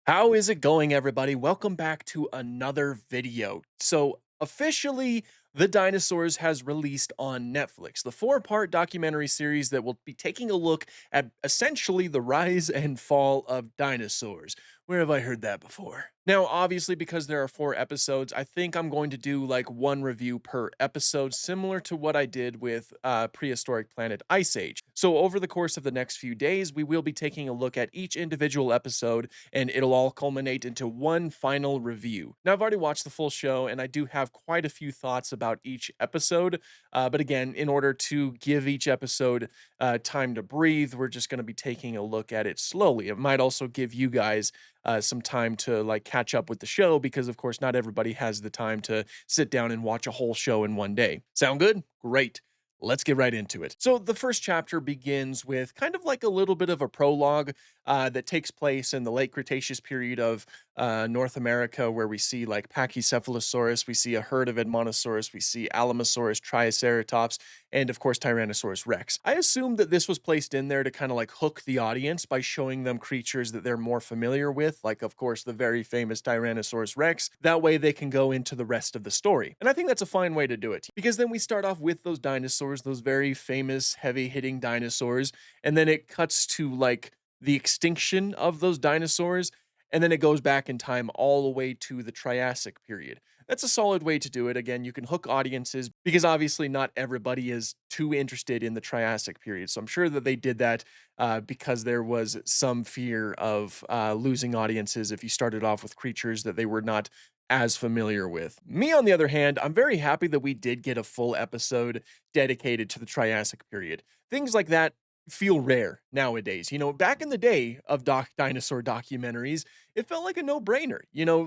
How is it going, everybody? Welcome back to another video. So, officially, The Dinosaurs has released on Netflix, the four-part documentary series that will be taking a look at essentially the rise and fall of dinosaurs. Where have I heard that before? Now, obviously, because there are four episodes, I think I'm going to do like one review per episode, similar to what I did with Prehistoric Planet Ice Age. So, over the course of the next few days, we will be taking a look at each individual episode and it'll all culminate into one final review. Now, I've already watched the full show, and I do have quite a few thoughts about each episode. But again, in order to give each episode time to breathe, we're just going to be taking a look at it slowly. It might also give you guys some time to like catch up with the show because, of course, not everybody has the time to sit down and watch a whole show in one day. Sound good? Great. Let's get right into it. So, the first chapter begins with kind of like a little bit of a prologue that takes place in the late Cretaceous period of North America, where we see like Pachycephalosaurus, we see a herd of Edmontosaurus, we see Alamosaurus, Triceratops, and of course Tyrannosaurus Rex. I assume that this was placed in there to kind of like hook the audience by showing them creatures that they're more familiar with, like of course the very famous Tyrannosaurus Rex. That way they can go into the rest of the story. And I think that's a fine way to do it because then we start off with those dinosaurs, those very famous heavy hitting dinosaurs, and then it cuts to like the extinction of those dinosaurs, and then it goes back in time all the way to the Triassic period. That's a solid way to do it. Again, you can hook audiences because obviously not everybody is too interested in the Triassic period. So I'm sure that they did that because there was some fear of losing audiences if you started off with creatures that they were not as familiar with. Me, on the other hand, I'm very happy that we did get a full episode dedicated to the Triassic period. Things like that feel rare nowadays. Back in the day of dinosaur documentaries, it felt like a no-brainer.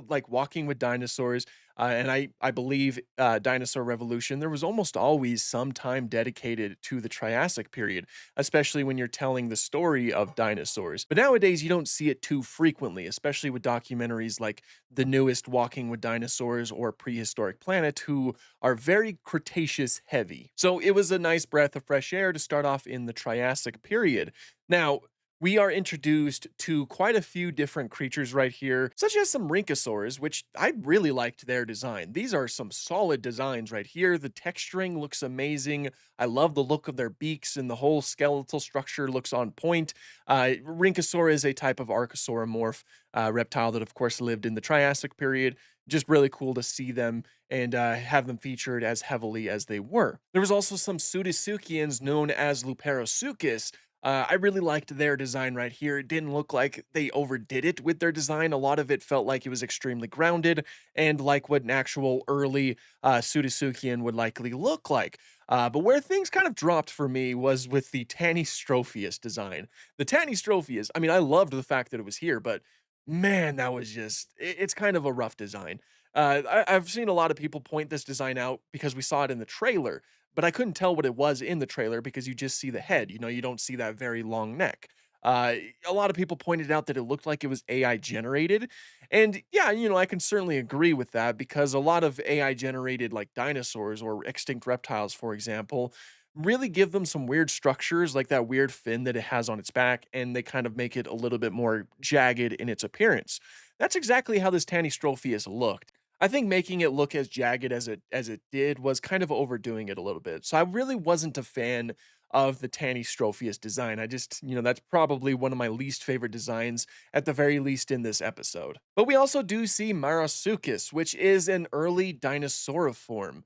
Like Walking with Dinosaurs, and I believe Dinosaur Revolution. There was almost always some time dedicated to the Triassic period, especially when you're telling the story of dinosaurs. But nowadays, you don't see it too frequently, especially with documentaries like the newest Walking with Dinosaurs or Prehistoric Planet, who are very Cretaceous heavy. So it was a nice breath of fresh air to start off in the Triassic period. Now, we are introduced to quite a few different creatures right here, such as some Rhynchosaurs, which I really liked their design. These are some solid designs right here. The texturing looks amazing. I love the look of their beaks, and the whole skeletal structure looks on point. Rhynchosaur is a type of archosauromorph reptile that, of course, lived in the Triassic period. Just really cool to see them and have them featured as heavily as they were. There was also some Pseudotsuchians known as Luperosuchus. I really liked their design right here. It didn't look like they overdid it with their design. A lot of it felt like it was extremely grounded and like what an actual early Pseudotsuchian would likely look like. But where things kind of dropped for me was with the Tanystropheus design. The Tanystropheus, I mean, I loved the fact that it was here, but man, that was just, it's kind of a rough design. I've seen a lot of people point this design out because we saw it in the trailer, but I couldn't tell what it was in the trailer because you just see the head, you don't see that very long neck. A lot of people pointed out that it looked like it was AI generated. And yeah, I can certainly agree with that because a lot of AI generated like dinosaurs or extinct reptiles, for example, really give them some weird structures like that weird fin that it has on its back, and they kind of make it a little bit more jagged in its appearance. That's exactly how this Tanystropheus looked. I think making it look as jagged as it did was kind of overdoing it a little bit. So I really wasn't a fan of the Tanystropheus design. I just, that's probably one of my least favorite designs, at the very least in this episode. But we also do see Marasuchus, which is an early dinosauriform,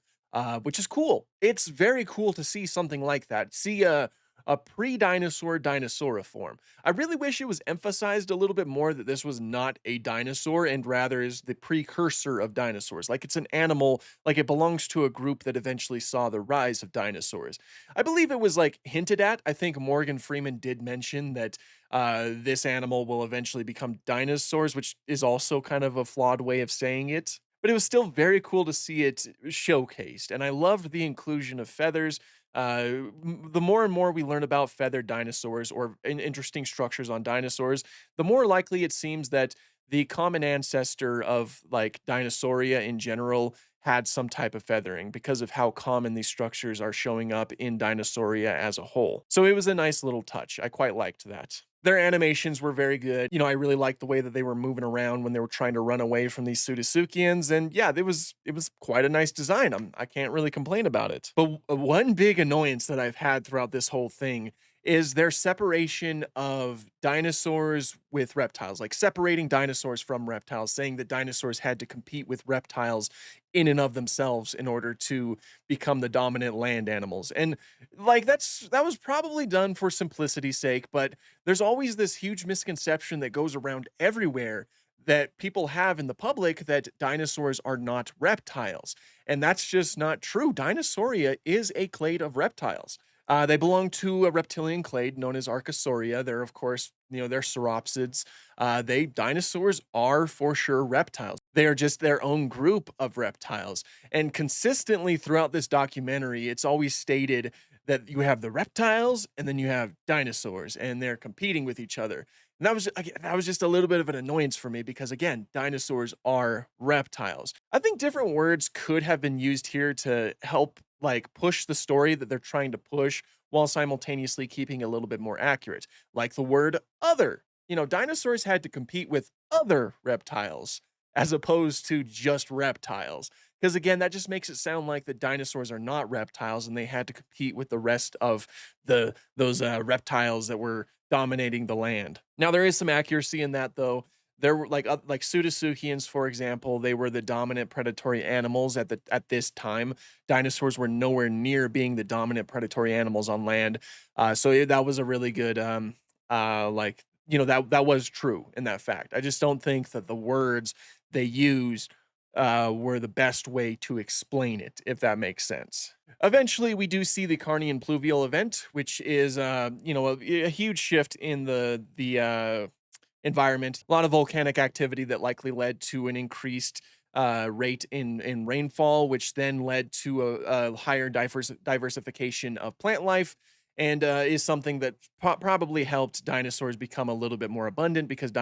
which is cool. It's very cool to see something like that. See a pre-dinosaur dinosauriform. I really wish it was emphasized a little bit more that this was not a dinosaur and rather is the precursor of dinosaurs. Like it's an animal, like it belongs to a group that eventually saw the rise of dinosaurs. I believe it was like hinted at. I think Morgan Freeman did mention that this animal will eventually become dinosaurs, which is also kind of a flawed way of saying it. But it was still very cool to see it showcased, and I loved the inclusion of feathers. The more and more we learn about feathered dinosaurs or interesting structures on dinosaurs, the more likely it seems that the common ancestor of like Dinosauria in general had some type of feathering because of how common these structures are showing up in Dinosauria as a whole. So it was a nice little touch. I quite liked that. Their animations were very good. I really liked the way that they were moving around when they were trying to run away from these Pseudotsukians, and yeah, it was quite a nice design. I can't really complain about it. But one big annoyance that I've had throughout this whole thing is their separation of dinosaurs with reptiles, like separating dinosaurs from reptiles, saying that dinosaurs had to compete with reptiles in and of themselves in order to become the dominant land animals. And like that was probably done for simplicity's sake, but there's always this huge misconception that goes around everywhere that people have in the public that dinosaurs are not reptiles. And that's just not true. Dinosauria is a clade of reptiles. They belong to a reptilian clade known as Archosauria. They're, of course, they're sauropsids. Dinosaurs are for sure reptiles. They are just their own group of reptiles. And consistently throughout this documentary, it's always stated that you have the reptiles and then you have dinosaurs, and they're competing with each other. And that was just a little bit of an annoyance for me because again, dinosaurs are reptiles. I think different words could have been used here to help like push the story that they're trying to push while simultaneously keeping a little bit more accurate. Like the word other. Dinosaurs had to compete with other reptiles as opposed to just reptiles. Because again, that just makes it sound like the dinosaurs are not reptiles and they had to compete with the rest of those reptiles that were dominating the land. Now there is some accuracy in that though. There were like Pseudotsuchians, for example, they were the dominant predatory animals at this time. Dinosaurs were nowhere near being the dominant predatory animals on land. That was a really good that was true in that fact. I just don't think that the words they used were the best way to explain it, if that makes sense. Eventually, we do see the Carnian pluvial event, which is a huge shift in the environment. A lot of volcanic activity that likely led to an increased rate in rainfall, which then led to a higher diversification of plant life, and is something that probably helped dinosaurs become a little bit more abundant because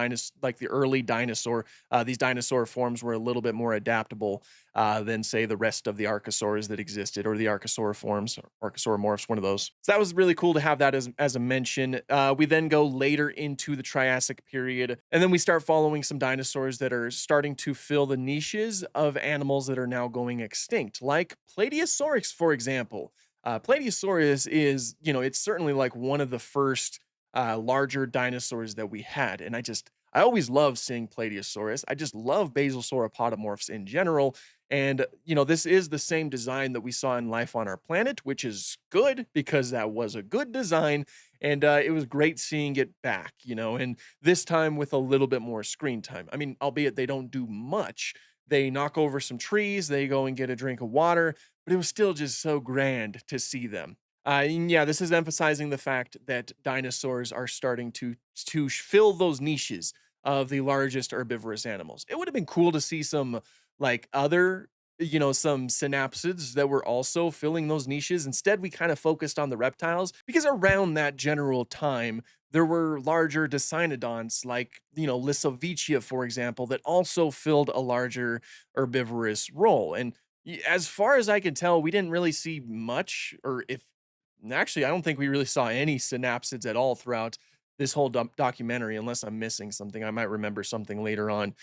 like the early dinosaur, these dinosaur forms were a little bit more adaptable than say the rest of the archosaurs that existed, or the archosaur forms, or archosauromorphs, one of those. So that was really cool to have that as a mention. We then go later into the Triassic period, and then we start following some dinosaurs that are starting to fill the niches of animals that are now going extinct, like Plateosaurus, for example. Plateosaurus is, it's certainly like one of the first larger dinosaurs that we had. And I always love seeing Plateosaurus. I just love basal sauropodomorphs in general. And, this is the same design that we saw in Life on Our Planet, which is good because that was a good design. And it was great seeing it back, and this time with a little bit more screen time. I mean, albeit they don't do much. They knock over some trees, they go and get a drink of water, but it was still just so grand to see them. And yeah, this is emphasizing the fact that dinosaurs are starting to fill those niches of the largest herbivorous animals. It would have been cool to see some like other, some synapsids that were also filling those niches. Instead, we kind of focused on the reptiles because around that general time, there were larger dicynodonts like, Lissovicia, for example, that also filled a larger herbivorous role. And as far as I can tell, we didn't really see much, or if actually, I don't think we really saw any synapsids at all throughout this whole documentary, unless I'm missing something. I might remember something later on.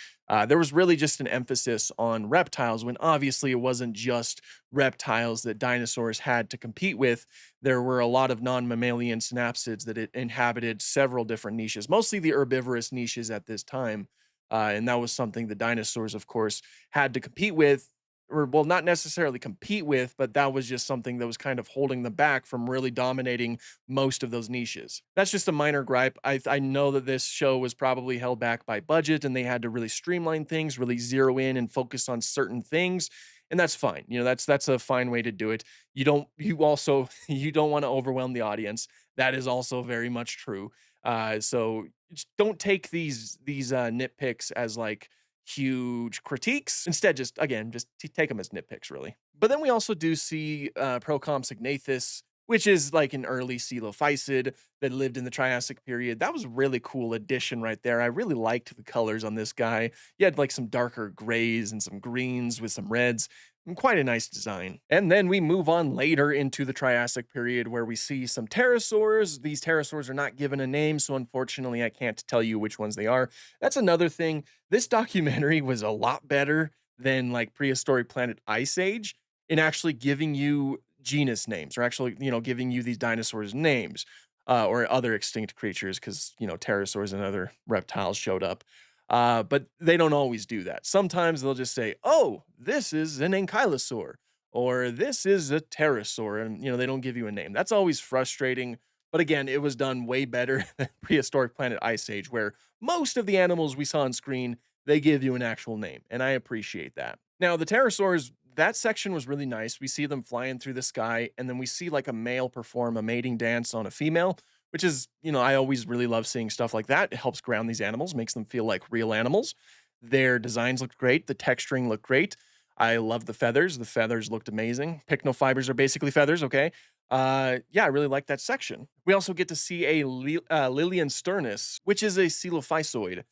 There was really just an emphasis on reptiles when obviously it wasn't just reptiles that dinosaurs had to compete with. There were a lot of non mammalian synapsids that it inhabited several different niches, mostly the herbivorous niches at this time. And that was something the dinosaurs, of course, had to compete with, or well, not necessarily compete with, but that was just something that was kind of holding them back from really dominating most of those niches. That's just a minor gripe. I know that this show was probably held back by budget and they had to really streamline things, really zero in and focus on certain things. And that's fine. That's a fine way to do it. You also you don't want to overwhelm the audience. That is also very much true. So just don't take these nitpicks as like huge critiques. Instead, just again, just take them as nitpicks, really. But then we also do see Procompsognathus which is like an early coelophysid that lived in the Triassic period. That was a really cool addition right there. I really liked the colors on this guy. You had like some darker grays and some greens with some reds. Quite a nice design. And then we move on later into the Triassic period where we see some pterosaurs. These pterosaurs are not given a name, so unfortunately, I can't tell you which ones they are. That's another thing. This documentary was a lot better than like Prehistoric Planet Ice Age in actually giving you genus names or actually, giving you these dinosaurs names or other extinct creatures because, pterosaurs and other reptiles showed up. But they don't always do that. Sometimes they'll just say, "Oh, this is an ankylosaur," or "This is a pterosaur," and they don't give you a name. That's always frustrating. But again, it was done way better than Prehistoric Planet Ice Age, where most of the animals we saw on screen they give you an actual name, and I appreciate that. Now, the pterosaurs, that section was really nice. We see them flying through the sky, and then we see like a male perform a mating dance on a female, which is, I always really love seeing stuff like that. It helps ground these animals, makes them feel like real animals. Their designs looked great. The texturing looked great. I love the feathers. The feathers looked amazing. Pycnofibers are basically feathers, okay? Yeah, I really like that section. We also get to see a Lilian sternus, which is a coelophysoid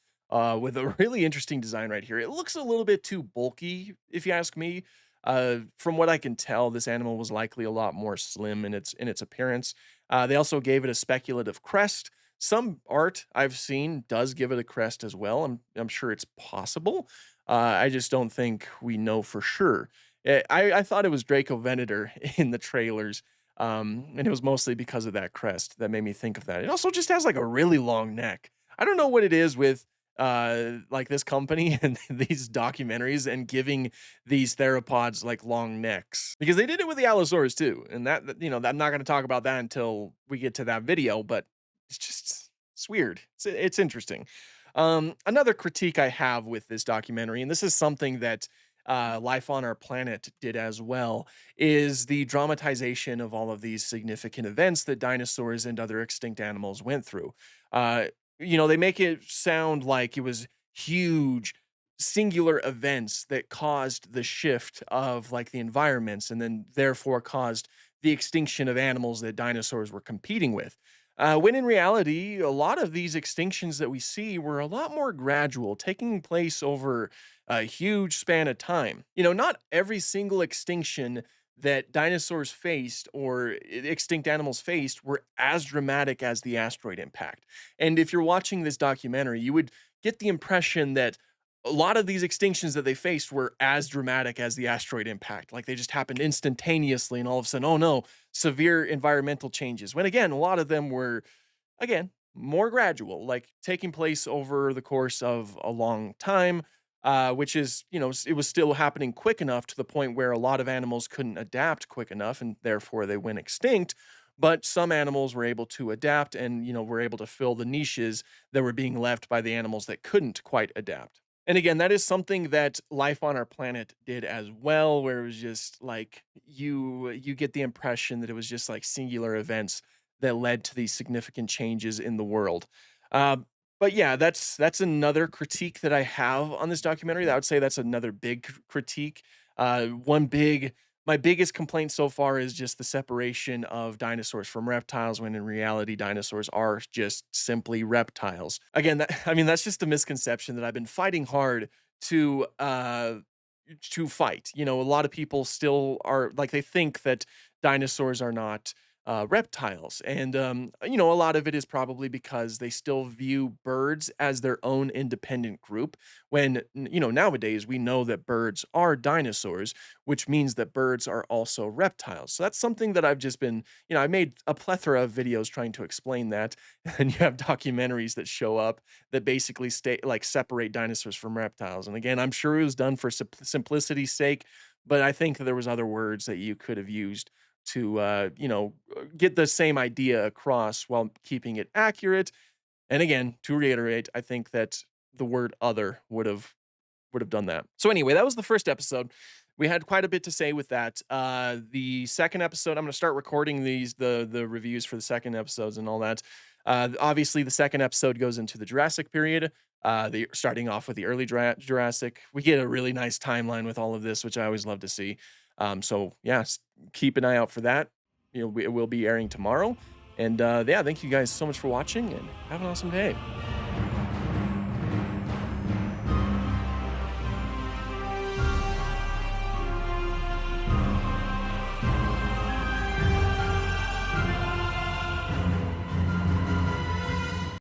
with a really interesting design right here. It looks a little bit too bulky, if you ask me. From what I can tell, this animal was likely a lot more slim in its appearance. They also gave it a speculative crest. Some art I've seen does give it a crest as well. I'm sure it's possible. I just don't think we know for sure. I thought it was Draco Venator in the trailers, and it was mostly because of that crest that made me think of that. It also just has like a really long neck. I don't know what it is with like this company and these documentaries and giving these theropods like long necks because they did it with the allosaurus too, and I'm not going to talk about that until we get to that video, but it's weird. It's interesting. Another critique I have with this documentary, and this is something that Life on Our Planet did as well, is the dramatization of all of these significant events that dinosaurs and other extinct animals went through. Uh, they make it sound like it was huge, singular events that caused the shift of like the environments and then therefore caused the extinction of animals that dinosaurs were competing with. When in reality, a lot of these extinctions that we see were a lot more gradual, taking place over a huge span of time. Not every single extinction that dinosaurs faced or extinct animals faced were as dramatic as the asteroid impact. And if you're watching this documentary, you would get the impression that a lot of these extinctions that they faced were as dramatic as the asteroid impact. Like they just happened instantaneously, and all of a sudden, oh no, severe environmental changes. When again, a lot of them were, again, more gradual, like taking place over the course of a long time, which is, it was still happening quick enough to the point where a lot of animals couldn't adapt quick enough and therefore they went extinct. But some animals were able to adapt and, were able to fill the niches that were being left by the animals that couldn't quite adapt. And again, that is something that Life on Our Planet did as well, where it was just like you get the impression that it was just like singular events that led to these significant changes in the world. Uh, but yeah, that's another critique that I have on this documentary. I would say that's another big critique. One big My biggest complaint so far is just the separation of dinosaurs from reptiles when in reality dinosaurs are just simply reptiles. Again, that's just a misconception that I've been fighting hard to uh to fight. A lot of people still are like they think that dinosaurs are not reptiles. And a lot of it is probably because they still view birds as their own independent group when nowadays we know that birds are dinosaurs, which means that birds are also reptiles. So that's something that I've just been, I made a plethora of videos trying to explain that. And you have documentaries that show up that basically stay like separate dinosaurs from reptiles. And again, I'm sure it was done for simplicity's sake, but I think that there was other words that you could have used to get the same idea across while keeping it accurate. And again, to reiterate, I think that the word other would have done that. So anyway, that was the first episode. We had quite a bit to say with that. The second episode, I'm going to start recording the reviews for the second episodes and all that. Obviously, the second episode goes into the Jurassic period. Starting off with the early Jurassic, we get a really nice timeline with all of this, which I always love to see. So yeah, keep an eye out for that. it will be airing tomorrow. And yeah, thank you guys so much for watching, and have an awesome day.